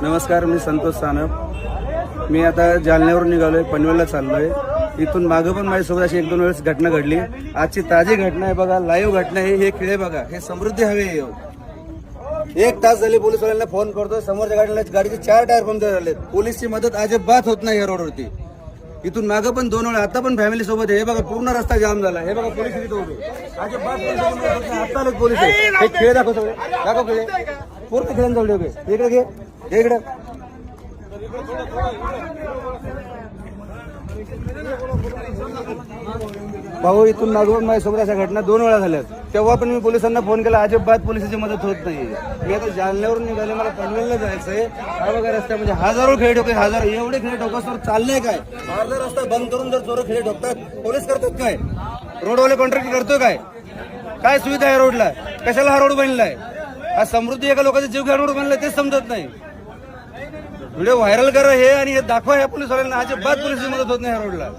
नमस्कार, मी संतोष सानप. मी आता जालन्यावरून निघालोय, पनवेलला चाललोय. इथून मागं पण माझ्यासोबत अशी 1-2 वेळेस घटना घडली. आजची ताजी घटना आहे बघा, लाईव्ह घटना आहे. हे खिळे बघा, हे समृद्धी हवे. 1 तास झाले पोलिसवाल्यांना फोन करतो. समोरच्या गाडीचे 4 टायर पंक्चर झालेत. पोलीसची मदत अजिबात होत नाही या रोडवरती. इथून मागं पण 2 वेळा, आता पण फॅमिली सोबत आहे. हे बघा पूर्ण रस्ता जाम झाला. हे बघा पोलीस इथे उभे. अजिबात आता आलेत पोलीस. हे खेळ दाखव, सगळे दाखव खेळ. पूर्ण खेळांजवळ उभे. इकडे घे, इकडे. भाऊ, इथून मागून माझ्यासोबत अशा घटना 2 वेळा झाल्यात. तेव्हा पण मी पोलिसांना फोन केला, अजिबात पोलिसांची मदत होत नाही. मी आता जालन्यावरून निघाले, मला पनवेलला जायचंय. हा बघा रस्त्यामध्ये हजारो खेळ ठोके, एवढे खेळ ठोकासवर चाललंय काय? अर्धा रस्ता बंद करून जर चोर खेळ ठोकतात, पोलीस करतात काय? रोडवाले कॉन्ट्रॅक्ट करतोय काय? काय सुविधा आहे रोडला? कशाला हा रोड बनलाय? हा समृद्धी एका लोकांचा जीव घ्या रोड बनलाय, तेच समजत नाही. व्हिडिओ व्हायरल करा हे आणि हे दाखवा ह्या पोलिसवाल्यांना. अजिबात पोलिसची मदत होत नाही ह्या रोडला.